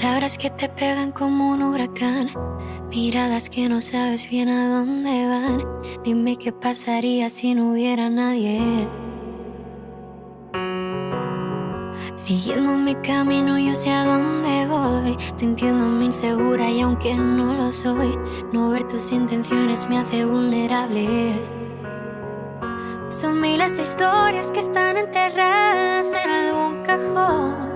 Palabras que te pegan como un huracán, miradas que no sabes bien a dónde van. Dime qué pasaría si no hubiera nadie. Siguiendo mi camino yo sé a dónde voy, sintiéndome insegura y aunque no lo soy, no ver tus intenciones me hace vulnerable. Son miles de historias que están enterradas en algún cajón.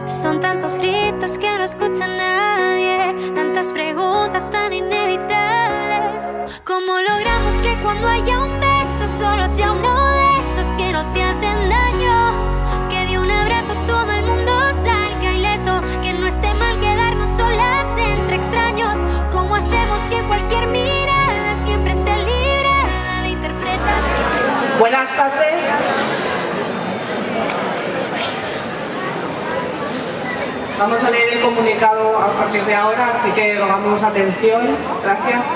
Son tantos gritos que no escucha nadie, tantas preguntas tan inevitables. ¿Cómo logramos que cuando haya un beso solo sea uno de esos que no te hacen daño? Que de un abrazo todo el mundo salga ileso, que no esté mal quedarnos solas entre extraños. ¿Cómo hacemos que cualquier mirada siempre esté libre de interpretación? Buenas tardes. Vamos a leer el comunicado a partir de ahora, así que rogamos atención. Gracias.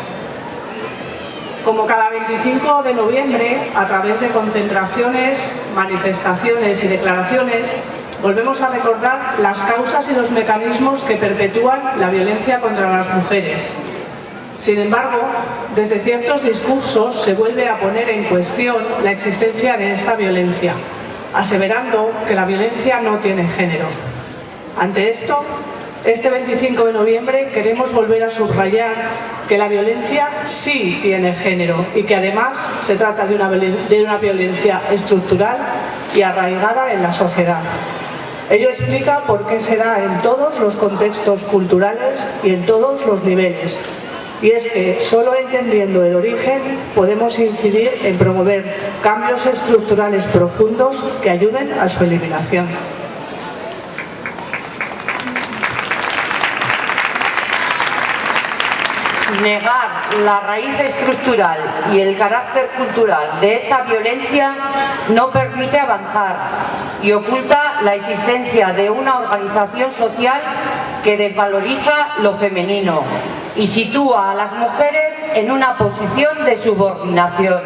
Como cada 25 de noviembre, a través de concentraciones, manifestaciones y declaraciones, volvemos a recordar las causas y los mecanismos que perpetúan la violencia contra las mujeres. Sin embargo, desde ciertos discursos se vuelve a poner en cuestión la existencia de esta violencia, aseverando que la violencia no tiene género. Ante esto, este 25 de noviembre queremos volver a subrayar que la violencia sí tiene género y que además se trata de una violencia estructural y arraigada en la sociedad. Ello explica por qué se da en todos los contextos culturales y en todos los niveles. Y es que solo entendiendo el origen podemos incidir en promover cambios estructurales profundos que ayuden a su eliminación. Negar la raíz estructural y el carácter cultural de esta violencia no permite avanzar y oculta la existencia de una organización social que desvaloriza lo femenino y sitúa a las mujeres en una posición de subordinación.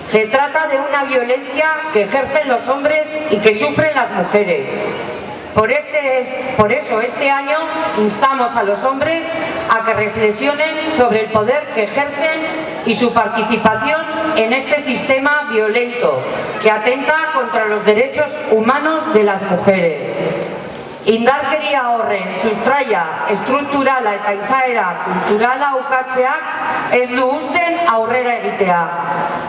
Se trata de una violencia que ejercen los hombres y que sufren las mujeres. Por eso este año instamos a los hombres a que reflexionen sobre el poder que ejercen y su participación en este sistema violento que atenta contra los derechos humanos de las mujeres. Indarkeria horren sustraia estrukturala eta izaera kulturala ukatzeak ez du uzten aurrera egitea.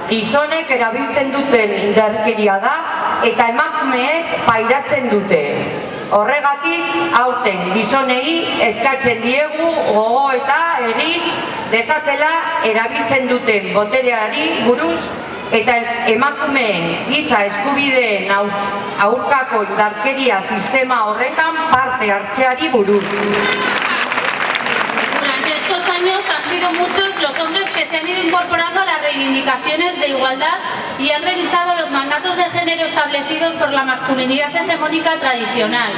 Gizonek erabiltzen duten indarkeria da eta emakumeek pairatzen dute. Horregatik, aurten gizonei eskatzen diegu gogoeta egin dezatela erabiltzen duten botereari buruz eta emakumeen giza eskubideen aurkako indarkeria sistema horretan parte hartzeari buruz. Durante estos años han sido muchos los hombres que se han ido incorporando a las reivindicaciones de igualdad y han revisado los mandatos de género establecidos por la masculinidad hegemónica tradicional,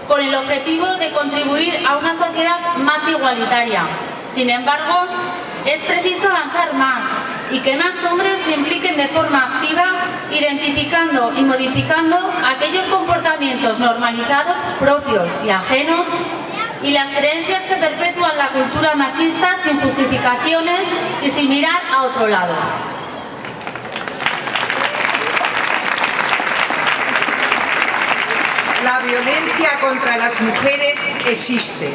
con el objetivo de contribuir a una sociedad más igualitaria. Sin embargo, es preciso avanzar más y que más hombres se impliquen de forma activa, identificando y modificando aquellos comportamientos normalizados propios y ajenos y las creencias que perpetúan la cultura machista sin justificaciones y sin mirar a otro lado. La violencia contra las mujeres existe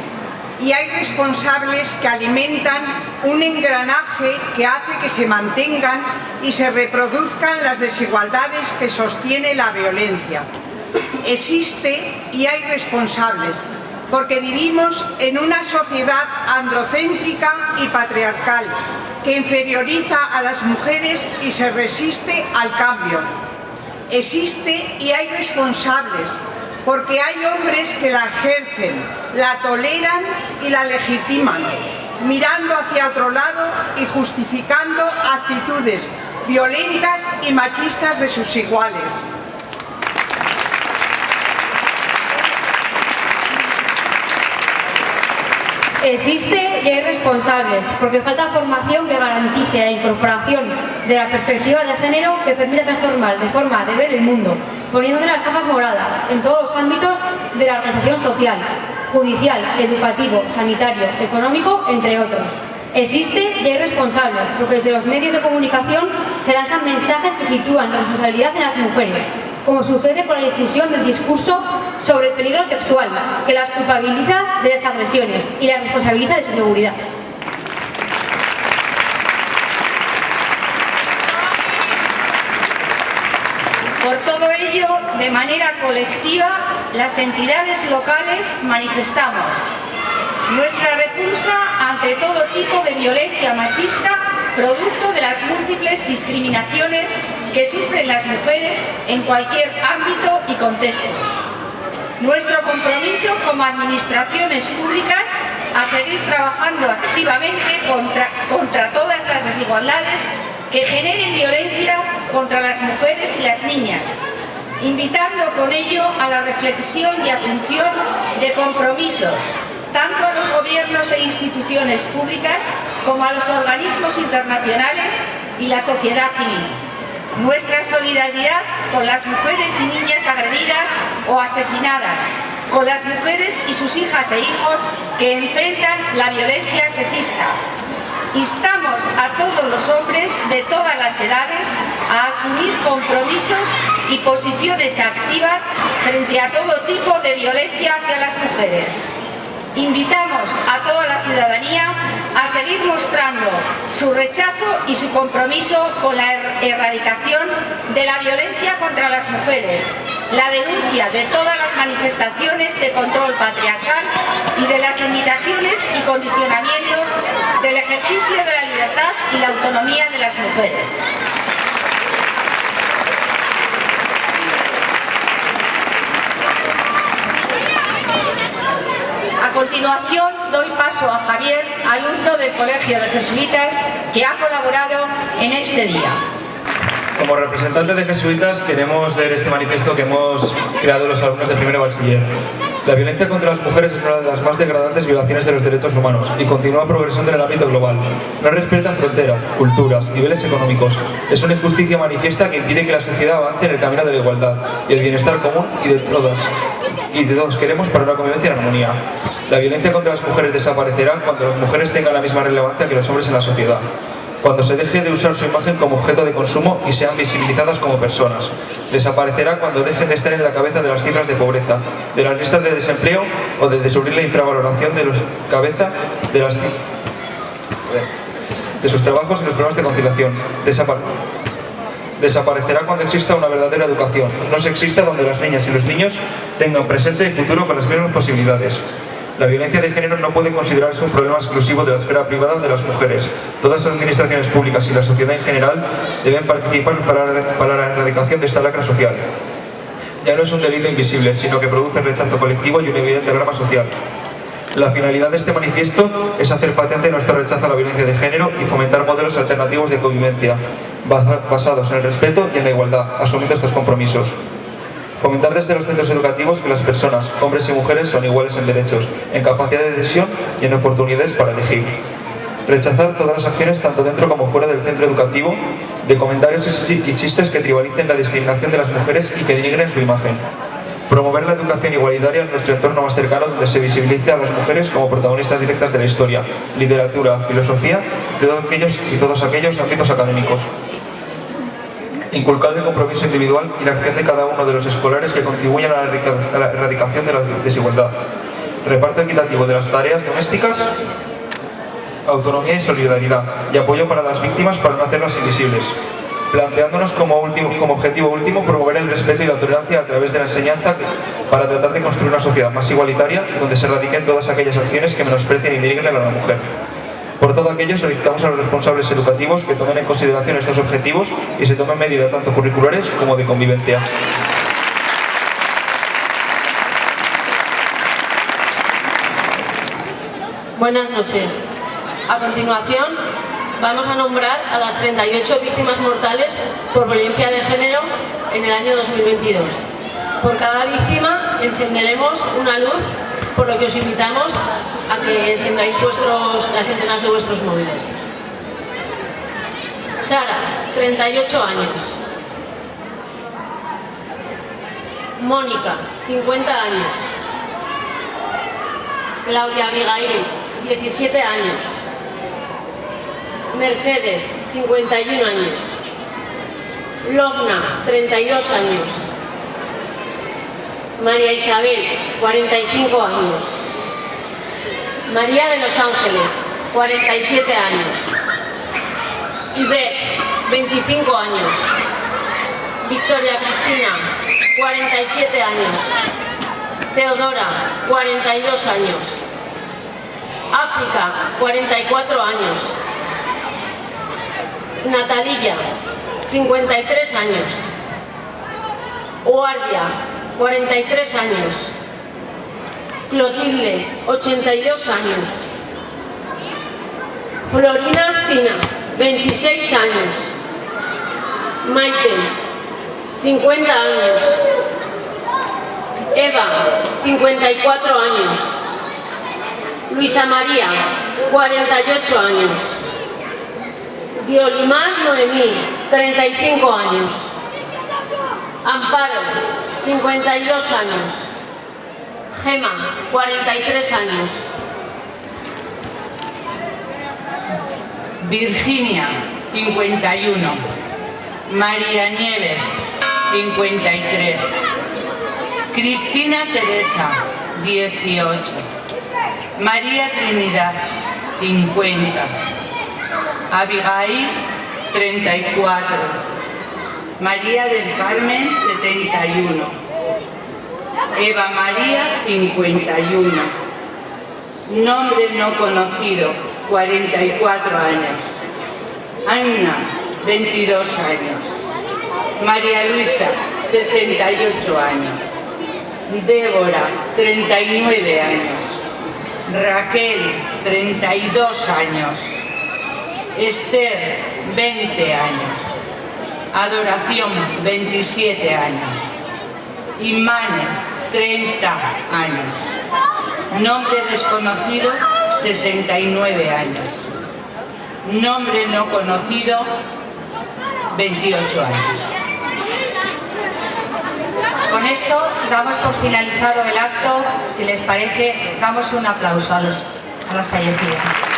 y hay responsables que alimentan un engranaje que hace que se mantengan y se reproduzcan las desigualdades que sostiene la violencia. Existe y hay responsables porque vivimos en una sociedad androcéntrica y patriarcal que inferioriza a las mujeres y se resiste al cambio. Existe y hay responsables porque hay hombres que la ejercen, la toleran y la legitiman, mirando hacia otro lado y justificando actitudes violentas y machistas de sus iguales. Existe y hay responsables, porque falta formación que garantice la incorporación de la perspectiva de género que permita transformar de forma de ver el mundo, poniéndole las capas moradas en todos los ámbitos de la organización social, judicial, educativo, sanitario, económico, entre otros. Existe y hay responsables, porque desde los medios de comunicación se lanzan mensajes que sitúan la responsabilidad en las mujeres, como sucede con la difusión del discurso sobre el peligro sexual, que las culpabiliza de las agresiones y las responsabiliza de su seguridad. Por todo ello, de manera colectiva, las entidades locales manifestamos nuestra repulsa ante todo tipo de violencia machista, producto de las múltiples discriminaciones que sufren las mujeres en cualquier ámbito y contexto. Nuestro compromiso como administraciones públicas a seguir trabajando activamente contra todas las desigualdades que generen violencia contra las mujeres y las niñas, invitando con ello a la reflexión y asunción de compromisos, tanto a los gobiernos e instituciones públicas como a los organismos internacionales y la sociedad civil. Nuestra solidaridad con las mujeres y niñas agredidas o asesinadas, con las mujeres y sus hijas e hijos que enfrentan la violencia sexista. Instamos a todos los hombres de todas las edades a asumir compromisos y posiciones activas frente a todo tipo de violencia hacia las mujeres. Invitamos a toda la ciudadanía a seguir mostrando su rechazo y su compromiso con la erradicación de la violencia contra las mujeres, la denuncia de todas las manifestaciones de control patriarcal y de las limitaciones y condicionamientos del ejercicio de la libertad y la autonomía de las mujeres. A continuación doy paso a Javier, alumno del Colegio de Jesuitas, que ha colaborado en este día. Como representante de Jesuitas queremos leer este manifiesto que hemos creado los alumnos de primero bachiller. La violencia contra las mujeres es una de las más degradantes violaciones de los derechos humanos y continúa progresando en el ámbito global. No respeta fronteras, culturas, niveles económicos. Es una injusticia manifiesta que impide que la sociedad avance en el camino de la igualdad y el bienestar común y de todos queremos para una convivencia en armonía. La violencia contra las mujeres desaparecerá cuando las mujeres tengan la misma relevancia que los hombres en la sociedad, cuando se deje de usar su imagen como objeto de consumo y sean visibilizadas como personas. Desaparecerá cuando dejen de estar en la cabeza de las cifras de pobreza, de las listas de desempleo o de descubrir la infravaloración de sus trabajos y los problemas de conciliación. Desaparecerá cuando exista una verdadera educación, no sexista, donde las niñas y los niños tengan presente y futuro con las mismas posibilidades. La violencia de género no puede considerarse un problema exclusivo de la esfera privada de las mujeres. Todas las administraciones públicas y la sociedad en general deben participar para la erradicación de esta lacra social. Ya no es un delito invisible, sino que produce rechazo colectivo y un evidente drama social. La finalidad de este manifiesto es hacer patente nuestro rechazo a la violencia de género y fomentar modelos alternativos de convivencia, basados en el respeto y en la igualdad, asumiendo estos compromisos. Fomentar desde los centros educativos que las personas, hombres y mujeres, son iguales en derechos, en capacidad de decisión y en oportunidades para elegir. Rechazar todas las acciones, tanto dentro como fuera del centro educativo, de comentarios y chistes que trivialicen la discriminación de las mujeres y que denigren su imagen. Promover la educación igualitaria en nuestro entorno más cercano, donde se visibilice a las mujeres como protagonistas directas de la historia, literatura, filosofía y todos aquellos ámbitos académicos. Inculcar el compromiso individual y la acción de cada uno de los escolares que contribuyan a la erradicación de la desigualdad. Reparto equitativo de las tareas domésticas, autonomía y solidaridad, y apoyo para las víctimas para no hacerlas invisibles. Planteándonos como objetivo último promover el respeto y la tolerancia a través de la enseñanza para tratar de construir una sociedad más igualitaria, donde se erradiquen todas aquellas acciones que menosprecien y denigren a la mujer. Por todo aquello, solicitamos a los responsables educativos que tomen en consideración estos objetivos y se tomen medidas tanto curriculares como de convivencia. Buenas noches. A continuación, vamos a nombrar a las 38 víctimas mortales por violencia de género en el año 2022. Por cada víctima encenderemos una luz, por lo que os invitamos a que encendáis las linternas de vuestros móviles. Sara, 38 años. Mónica, 50 años. Claudia Abigail, 17 años. Mercedes, 51 años. Logna, 32 años. María Isabel, 45 años. María de los Ángeles, 47 años. Ivette, 25 años. Victoria Cristina, 47 años. Teodora, 42 años. África, 44 años. Natalía, 53 años. Guardia, 43 años. Clotilde, 82 años. Florina Fina, 26 años. Maite, 50 años. Eva, 54 años. Luisa María, 48 años. Violimar Noemí, 35 años. Amparo, 52 años. Gema, 43 años. Virginia, 51. María Nieves, 53. Cristina Teresa, 18. María Trinidad, 50. Abigail, 34. María del Carmen, 71. Eva María, 51. Nombre no conocido, 44 años. Anna, 22 años. María Luisa, 68 años. Débora, 39 años. Raquel, 32 años. Esther, 20 años. Adoración, 27 años. Imane, 30 años. Nombre desconocido, 69 años. Nombre no conocido, 28 años. Con esto damos por finalizado el acto. Si les parece, damos un aplauso a las fallecidas.